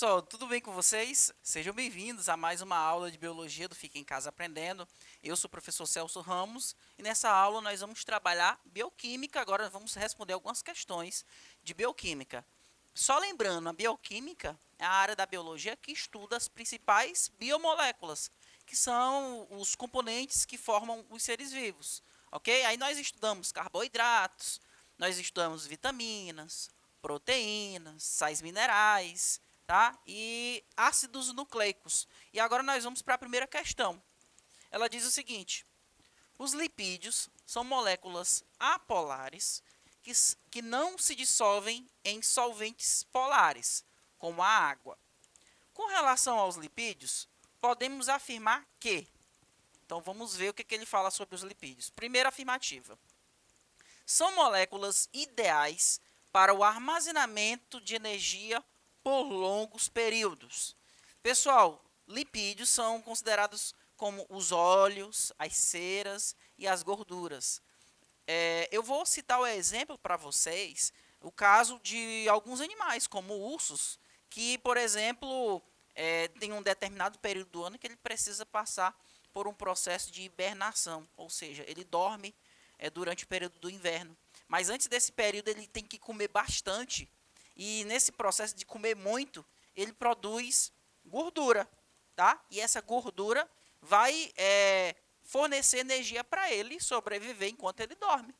pessoal, tudo bem com vocês? Sejam bem-vindos a mais uma aula de Biologia do Fica em Casa Aprendendo. Eu sou o professor Celso Ramos e nessa aula nós vamos trabalhar bioquímica. Agora vamos responder algumas questões de bioquímica. Só lembrando, a bioquímica é a área da biologia que estuda as principais biomoléculas, que são os componentes que formam os seres vivos, ok? Aí nós estudamos carboidratos, nós estudamos vitaminas, proteínas, sais minerais, tá? E ácidos nucleicos. E agora nós vamos para a primeira questão. Ela diz o seguinte: os lipídios são moléculas apolares que não se dissolvem em solventes polares, como a água. Com relação aos lipídios, podemos afirmar que... Então vamos ver o que ele fala sobre os lipídios. Primeira afirmativa: são moléculas ideais para o armazenamento de energia por longos períodos. Pessoal, lipídios são considerados como os óleos, as ceras e as gorduras. Eu vou citar o exemplo para vocês, o caso de alguns animais, como ursos, que, por exemplo, tem um determinado período do ano que ele precisa passar por um processo de hibernação, ou seja, ele dorme durante o período do inverno. Mas antes desse período ele tem que comer bastante, e nesse processo de comer muito, ele produz gordura, tá? E essa gordura vai fornecer energia para ele sobreviver enquanto ele dorme.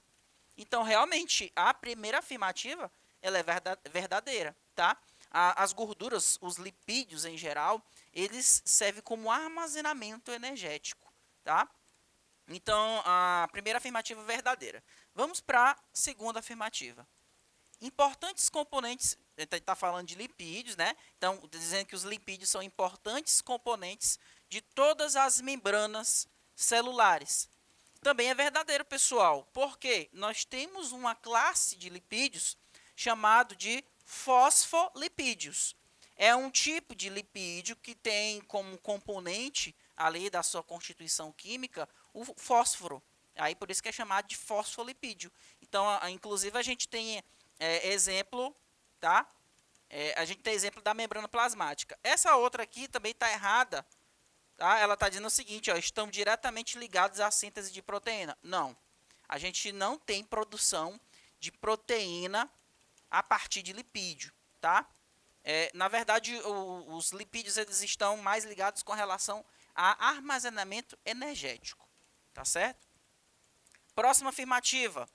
Então, realmente, a primeira afirmativa ela é verdadeira, tá? As gorduras, os lipídios em geral, eles servem como armazenamento energético, tá? Então, a primeira afirmativa é verdadeira. Vamos para a segunda afirmativa. Importantes componentes, está falando de lipídios, né? Então, dizendo que os lipídios são importantes componentes de todas as membranas celulares. Também é verdadeiro, pessoal, porque nós temos uma classe de lipídios chamado de fosfolipídios. É um tipo de lipídio que tem como componente ali da sua constituição química o fósforo. Aí por isso que é chamado de fosfolipídio. Então, inclusive a gente tem exemplo, tá? A gente tem exemplo da membrana plasmática. Essa outra aqui também está errada, tá? Ela está dizendo o seguinte, ó, estão diretamente ligados à síntese de proteína. Não, a gente não tem produção de proteína a partir de lipídio, tá? Na verdade, os lipídios eles estão mais ligados com relação a armazenamento energético, tá certo? Próxima afirmativa.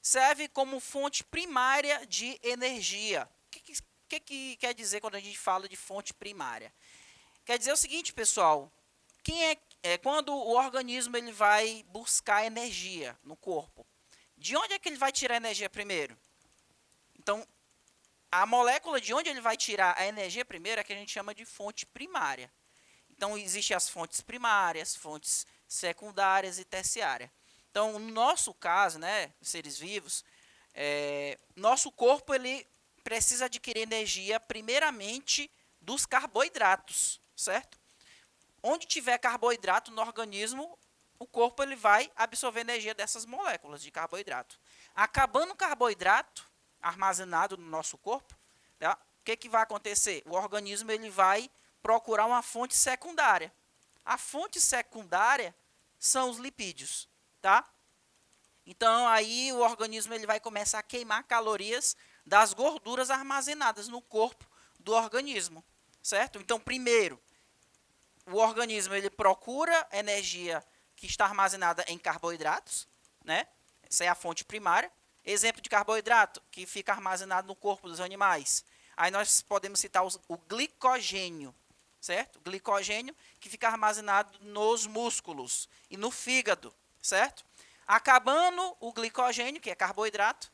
Serve como fonte primária de energia. O que quer dizer quando a gente fala de fonte primária? Quer dizer o seguinte, pessoal. Quando o organismo ele vai buscar energia no corpo, de onde é que ele vai tirar a energia primeiro? Então, a molécula de onde ele vai tirar a energia primeiro é que a gente chama de fonte primária. Então, existem as fontes primárias, fontes secundárias e terciárias. Então, no nosso caso, né, seres vivos, nosso corpo ele precisa adquirir energia primeiramente dos carboidratos, certo? Onde tiver carboidrato no organismo, o corpo ele vai absorver energia dessas moléculas de carboidrato. Acabando o carboidrato armazenado no nosso corpo, tá? O que vai acontecer? O organismo ele vai procurar uma fonte secundária. A fonte secundária são os lipídios, tá? Então aí o organismo ele vai começar a queimar calorias das gorduras armazenadas no corpo do organismo, certo? Então primeiro, o organismo ele procura energia que está armazenada em carboidratos, né? Essa é a fonte primária. Exemplo de carboidrato que fica armazenado no corpo dos animais. Aí nós podemos citar o glicogênio, certo? O glicogênio que fica armazenado nos músculos e no fígado, certo? Acabando o glicogênio, que é carboidrato,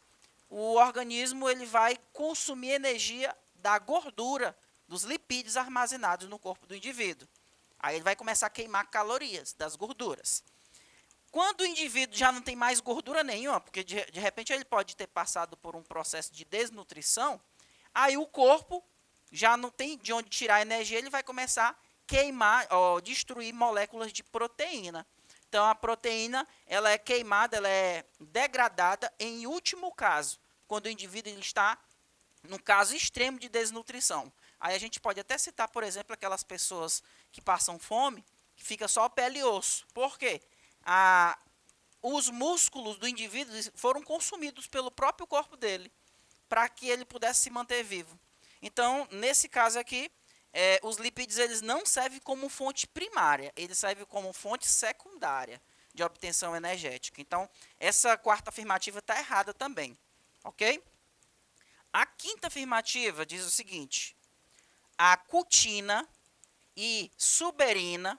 o organismo ele vai consumir energia da gordura, dos lipídios armazenados no corpo do indivíduo. Aí ele vai começar a queimar calorias das gorduras. Quando o indivíduo já não tem mais gordura nenhuma, porque de repente ele pode ter passado por um processo de desnutrição, aí o corpo já não tem de onde tirar energia, ele vai começar a queimar, destruir moléculas de proteína. Então, a proteína ela é queimada, ela é degradada em último caso, quando o indivíduo ele está num caso extremo de desnutrição. Aí a gente pode até citar, por exemplo, aquelas pessoas que passam fome, que fica só pele e osso. Por quê? Os músculos do indivíduo foram consumidos pelo próprio corpo dele, para que ele pudesse se manter vivo. Então, nesse caso aqui, os lipídios eles não servem como fonte primária, eles servem como fonte secundária de obtenção energética. Então, essa quarta afirmativa está errada também, ok? A quinta afirmativa diz o seguinte: a cutina e suberina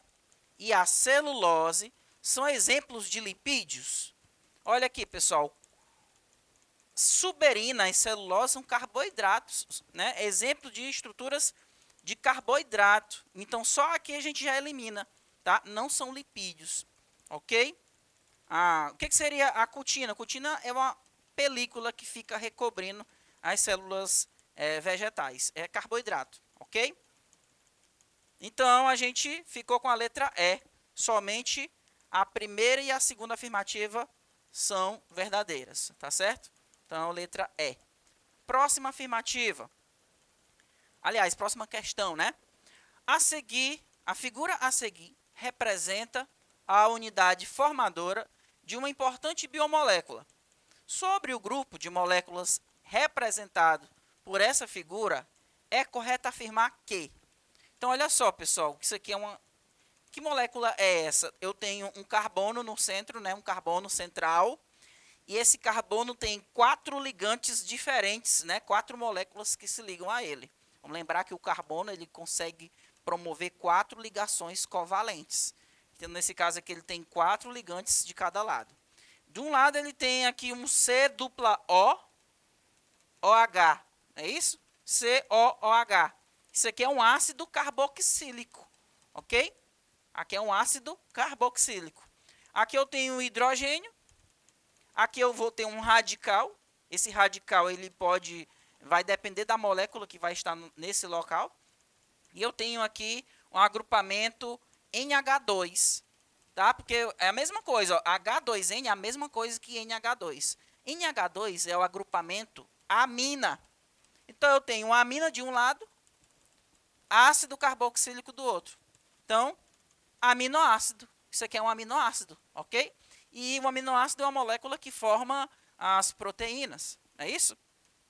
e a celulose são exemplos de lipídios. Olha aqui, pessoal. Suberina e celulose são carboidratos, né? Exemplo de estruturas de carboidrato. Então, só aqui a gente já elimina, tá? Não são lipídios, ok? O que seria a cutina? A cutina é uma película que fica recobrindo as células vegetais. É carboidrato, ok? Então, a gente ficou com a letra E. Somente a primeira e a segunda afirmativa são verdadeiras, tá certo? Então, letra E. Próxima afirmativa. Aliás, próxima questão, né? A figura a seguir representa a unidade formadora de uma importante biomolécula. Sobre o grupo de moléculas representado por essa figura, é correto afirmar que... Então, olha só, pessoal, isso aqui é uma... Que molécula é essa? Eu tenho um carbono no centro, né? Um carbono central. E esse carbono tem 4 ligantes diferentes, né? 4 moléculas que se ligam a ele. Vamos lembrar que o carbono ele consegue promover 4 ligações covalentes. Então, nesse caso aqui, ele tem 4 ligantes de cada lado. De um lado, ele tem aqui um C dupla O, OH. É isso? COOH. Isso aqui é um ácido carboxílico. Ok? Aqui é um ácido carboxílico. Aqui eu tenho hidrogênio. Aqui eu vou ter um radical. Esse radical ele vai depender da molécula que vai estar nesse local. E eu tenho aqui um agrupamento NH2, tá? Porque é a mesma coisa, ó, H2N é a mesma coisa que NH2. NH2 é o agrupamento amina. Então eu tenho uma amina de um lado, ácido carboxílico do outro. Então, aminoácido. Isso aqui é um aminoácido, ok? E o aminoácido é uma molécula que forma as proteínas, é isso?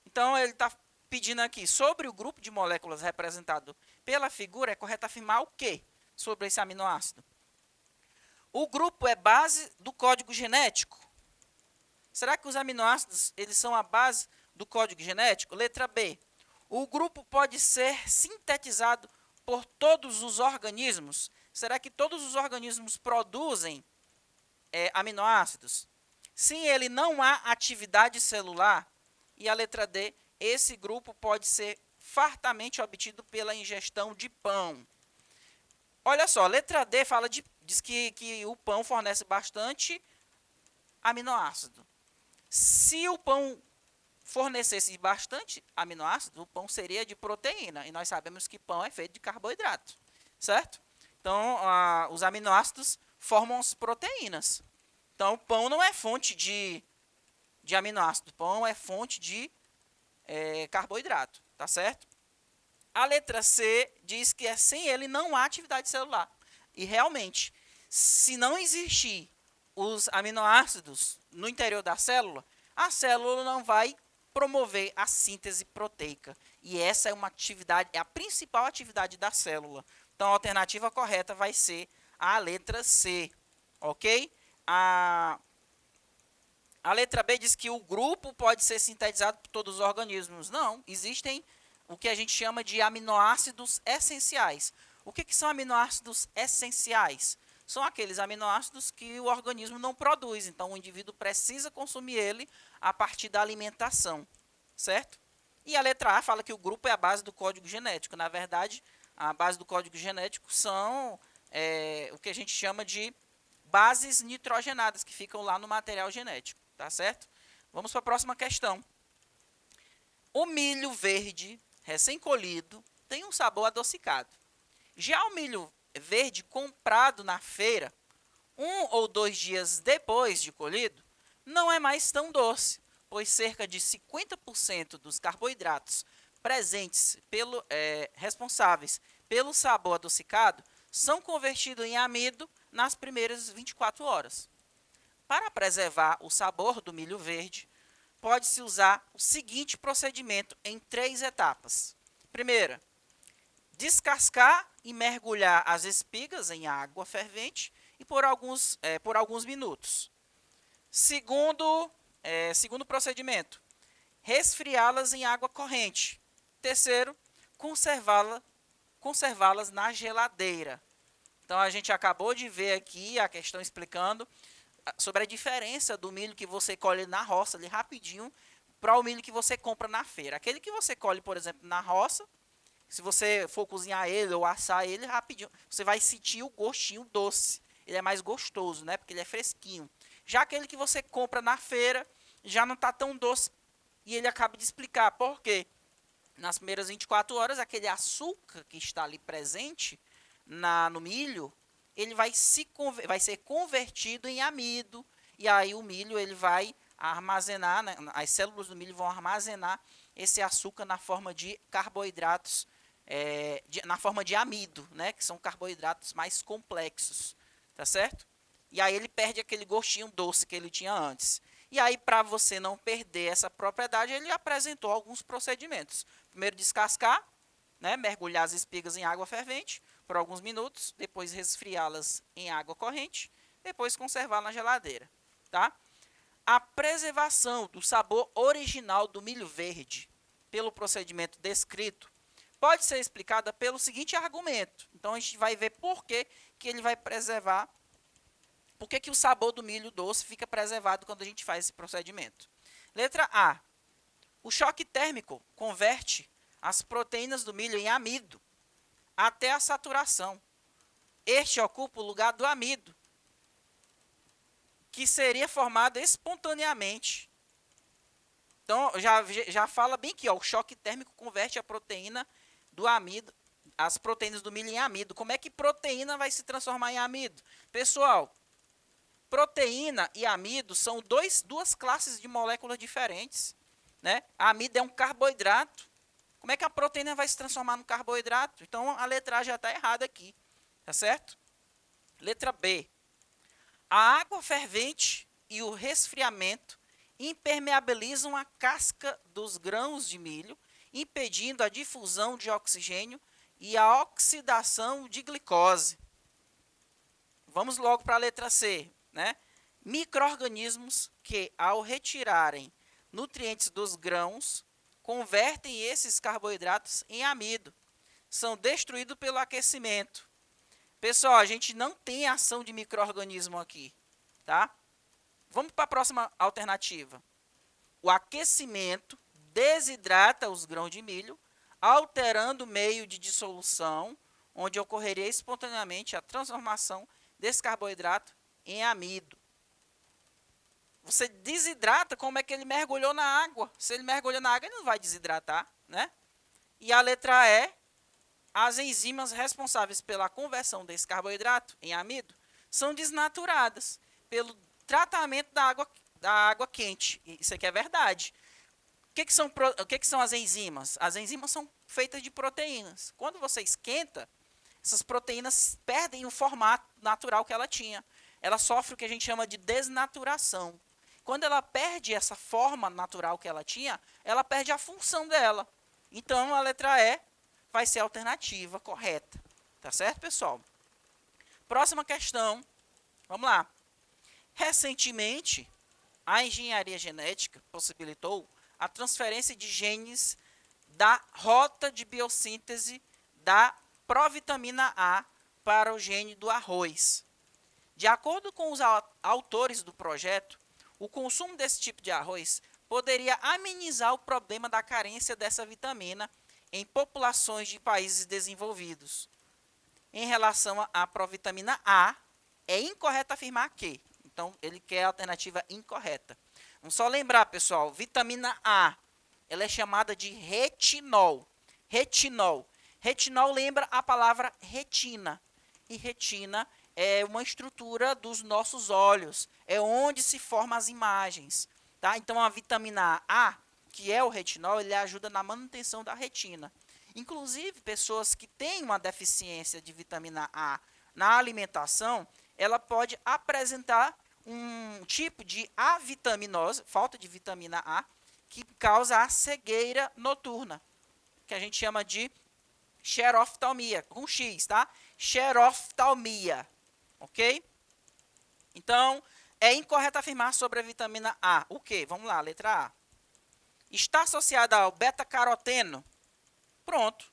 Então, ele está pedindo aqui, sobre o grupo de moléculas representado pela figura, é correto afirmar o quê sobre esse aminoácido? O grupo é base do código genético? Será que os aminoácidos eles são a base do código genético? Letra B. O grupo pode ser sintetizado por todos os organismos? Será que todos os organismos produzem aminoácidos? Sim, ele não há atividade celular. E a letra D, esse grupo pode ser fartamente obtido pela ingestão de pão. Olha só, a letra D diz que o pão fornece bastante aminoácido. Se o pão fornecesse bastante aminoácido, o pão seria de proteína. E nós sabemos que pão é feito de carboidrato, certo? Então, os aminoácidos formam as proteínas. Então, o pão não é fonte de aminoácido. O pão é fonte de carboidrato, tá certo? A letra C diz que sem ele não há atividade celular. E realmente, se não existir os aminoácidos no interior da célula, a célula não vai promover a síntese proteica. E essa é uma atividade, é a principal atividade da célula. Então, a alternativa correta vai ser a letra C, ok? A letra B diz que o grupo pode ser sintetizado por todos os organismos. Não, existem o que a gente chama de aminoácidos essenciais. O que são aminoácidos essenciais? São aqueles aminoácidos que o organismo não produz. Então, o indivíduo precisa consumir ele a partir da alimentação, certo? E a letra A fala que o grupo é a base do código genético. Na verdade, a base do código genético são o que a gente chama de bases nitrogenadas, que ficam lá no material genético, tá certo? Vamos para a próxima questão. O milho verde, recém-colhido, tem um sabor adocicado. Já o milho verde comprado na feira, 1 ou 2 dias depois de colhido, não é mais tão doce, pois cerca de 50% dos carboidratos presentes responsáveis pelo sabor adocicado são convertidos em amido nas primeiras 24 horas. Para preservar o sabor do milho verde, pode-se usar o seguinte procedimento em 3 etapas. Primeira, descascar e mergulhar as espigas em água fervente e por alguns minutos. Segundo procedimento, resfriá-las em água corrente. Terceiro, conservá-las na geladeira. Então, a gente acabou de ver aqui a questão explicando sobre a diferença do milho que você colhe na roça, ali rapidinho, para o milho que você compra na feira. Aquele que você colhe, por exemplo, na roça, se você for cozinhar ele ou assar ele rapidinho, você vai sentir o gostinho doce. Ele é mais gostoso, né? Porque ele é fresquinho. Já aquele que você compra na feira, já não está tão doce. E ele acaba de explicar por quê. Nas primeiras 24 horas, aquele açúcar que está ali presente no milho, ele vai ser convertido em amido. E aí o milho ele vai armazenar, né, as células do milho vão armazenar esse açúcar na forma de carboidratos, na forma de amido, né, que são carboidratos mais complexos, tá certo? E aí ele perde aquele gostinho doce que ele tinha antes. E aí, para você não perder essa propriedade, ele apresentou alguns procedimentos. Primeiro, descascar, né, mergulhar as espigas em água fervente por alguns minutos, depois resfriá-las em água corrente, depois conservar na geladeira. Tá? A preservação do sabor original do milho verde pelo procedimento descrito pode ser explicada pelo seguinte argumento. Então, a gente vai ver por que ele vai preservar, por que o sabor do milho doce fica preservado quando a gente faz esse procedimento. Letra A. O choque térmico converte as proteínas do milho em amido até a saturação. Este ocupa o lugar do amido, que seria formado espontaneamente. Então, já fala bem aqui, ó, o choque térmico converte a proteína do amido, as proteínas do milho em amido. Como é que proteína vai se transformar em amido? Pessoal, proteína e amido são duas classes de moléculas diferentes. Né? A amido é um carboidrato. Como é que a proteína vai se transformar no carboidrato? Então, a letra A já está errada aqui. Tá certo? Letra B. A água fervente e o resfriamento impermeabilizam a casca dos grãos de milho, impedindo a difusão de oxigênio e a oxidação de glicose. Vamos logo para a letra C. Né? Micro-organismos que, ao retirarem nutrientes dos grãos, convertem esses carboidratos em amido. São destruídos pelo aquecimento. Pessoal, a gente não tem ação de micro-organismo aqui. Tá? Vamos para a próxima alternativa. O aquecimento desidrata os grãos de milho, alterando o meio de dissolução, onde ocorreria espontaneamente a transformação desse carboidrato em amido. Você desidrata, como é que ele mergulhou na água? Se ele mergulhou na água, ele não vai desidratar, né? E a letra E, as enzimas responsáveis pela conversão desse carboidrato em amido são desnaturadas pelo tratamento da água quente. Isso aqui é verdade. O que são as enzimas? As enzimas são feitas de proteínas. Quando você esquenta, essas proteínas perdem o formato natural que ela tinha. Ela sofre o que a gente chama de desnaturação. Quando ela perde essa forma natural que ela tinha, ela perde a função dela. Então, a letra E vai ser a alternativa correta. Tá certo, pessoal? Próxima questão. Vamos lá. Recentemente, a engenharia genética possibilitou a transferência de genes da rota de biossíntese da provitamina A para o gene do arroz. De acordo com os autores do projeto, o consumo desse tipo de arroz poderia amenizar o problema da carência dessa vitamina em populações de países desenvolvidos. Em relação à provitamina A, é incorreto afirmar que. Então, ele quer a alternativa incorreta. Vamos só lembrar, pessoal, vitamina A, ela é chamada de retinol. Retinol. Retinol lembra a palavra retina. E retina é uma estrutura dos nossos olhos. É onde se formam as imagens. Tá? Então, a vitamina A, que é o retinol, ele ajuda na manutenção da retina. Inclusive, pessoas que têm uma deficiência de vitamina A na alimentação, ela pode apresentar um tipo de avitaminose, falta de vitamina A, que causa a cegueira noturna, que a gente chama de xeroftalmia, com X, tá? Xeroftalmia, ok? Então, é incorreto afirmar sobre a vitamina A. O quê? Vamos lá, letra A. Está associada ao beta-caroteno. Pronto.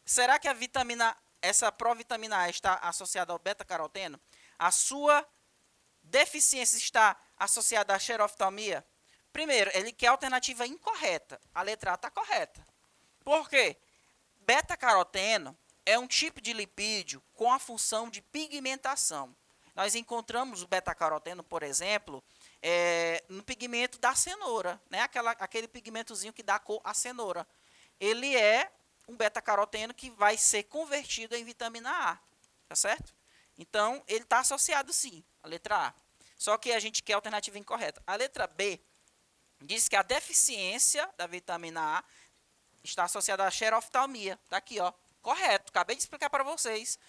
Será que essa provitamina A está associada ao beta-caroteno? A sua deficiência está associada à xeroftalmia? Primeiro, ele quer a alternativa incorreta. A letra A está correta. Por quê? Beta-caroteno é um tipo de lipídio com a função de pigmentação. Nós encontramos o beta-caroteno, por exemplo, no pigmento da cenoura, né? Aquele pigmentozinho que dá cor à cenoura. Ele é um beta-caroteno que vai ser convertido em vitamina A, tá certo? Então, ele está associado sim, a letra A. Só que a gente quer a alternativa incorreta. A letra B diz que a deficiência da vitamina A está associada à xeroftalmia. Está aqui, ó. Correto. Acabei de explicar para vocês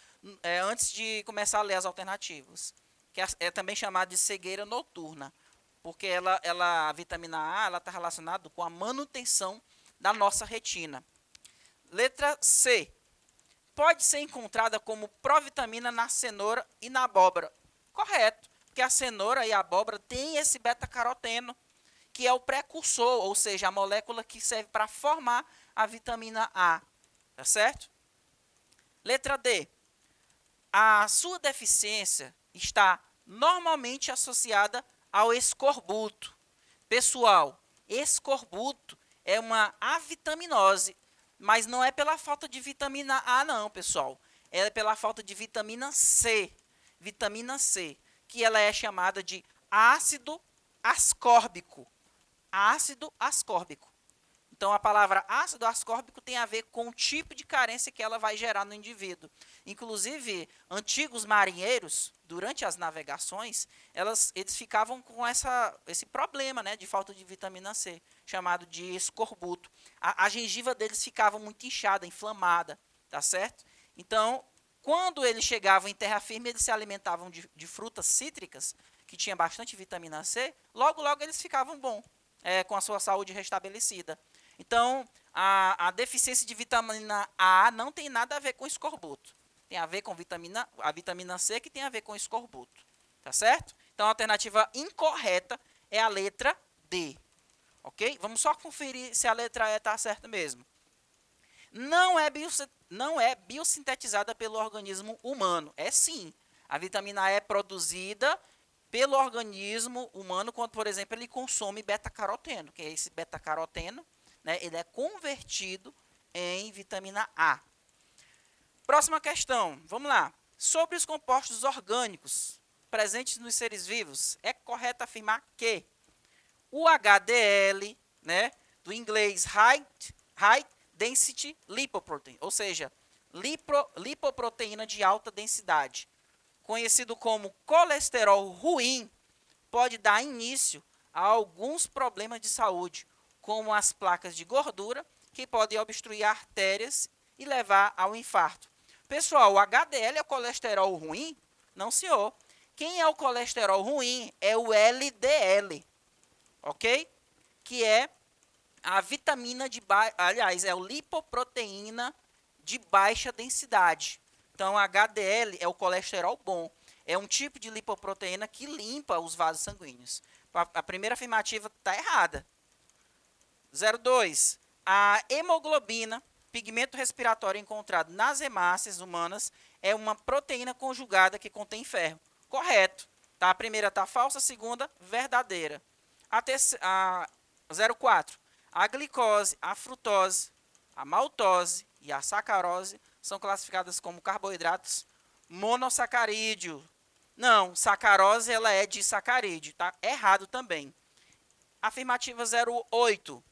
antes de começar a ler as alternativas. Que é também chamada de cegueira noturna. Porque a vitamina A está relacionada com a manutenção da nossa retina. Letra C. Pode ser encontrada como provitamina na cenoura e na abóbora. Correto. Porque a cenoura e a abóbora têm esse beta-caroteno, que é o precursor, ou seja, a molécula que serve para formar a vitamina A. Tá certo? Letra D. A sua deficiência está normalmente associada ao escorbuto. Pessoal, escorbuto é uma avitaminose, mas não é pela falta de vitamina A não, pessoal. É pela falta de vitamina C. Vitamina C, que ela é chamada de ácido ascórbico. Ácido ascórbico. Então, a palavra ácido ascórbico tem a ver com o tipo de carência que ela vai gerar no indivíduo. Inclusive, antigos marinheiros, durante as navegações, eles ficavam com esse problema, né, de falta de vitamina C, chamado de escorbuto. A gengiva deles ficava muito inchada, inflamada, tá certo? Então, quando eles chegavam em terra firme, eles se alimentavam de frutas cítricas, que tinha bastante vitamina C, logo eles ficavam bons, com a sua saúde restabelecida. Então, a deficiência de vitamina A não tem nada a ver com escorbuto. Tem a ver com a vitamina C, que tem a ver com escorbuto. Tá certo? Então, a alternativa incorreta é a letra D. Ok? Vamos só conferir se a letra E está certa mesmo. Não é biosintetizada pelo organismo humano. É sim. A vitamina E é produzida pelo organismo humano quando, por exemplo, ele consome beta-caroteno, que é esse beta-caroteno, né, ele é convertido em vitamina A. Próxima questão, vamos lá. Sobre os compostos orgânicos presentes nos seres vivos, é correto afirmar que o HDL, né, do inglês High Density Lipoprotein, ou seja, lipoproteína de alta densidade, conhecido como colesterol ruim, pode dar início a alguns problemas de saúde, como as placas de gordura, que podem obstruir artérias e levar ao infarto. Pessoal, o HDL é o colesterol ruim? Não, senhor. Quem é o colesterol ruim é o LDL, ok? Que é a vitamina é o lipoproteína de baixa densidade. Então, HDL é o colesterol bom. É um tipo de lipoproteína que limpa os vasos sanguíneos. A primeira afirmativa está errada. 02. A hemoglobina, pigmento respiratório encontrado nas hemácias humanas, é uma proteína conjugada que contém ferro. Correto. Tá? A primeira está falsa, a segunda, verdadeira. A 04. A glicose, a frutose, a maltose e a sacarose são classificadas como carboidratos monossacarídeos. Não, sacarose ela é disacarídeo, tá? Errado também. Afirmativa 08.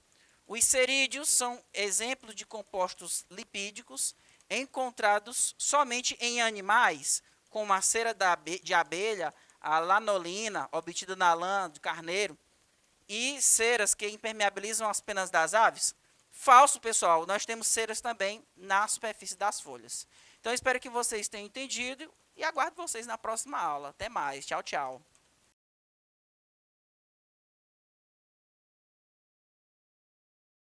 Os cerídeos são exemplos de compostos lipídicos encontrados somente em animais, como a cera de abelha, a lanolina, obtida na lã de carneiro. e ceras que impermeabilizam as penas das aves? Falso, pessoal. Nós temos ceras também na superfície das folhas. Então, espero que vocês tenham entendido e aguardo vocês na próxima aula. Até mais. Tchau, tchau.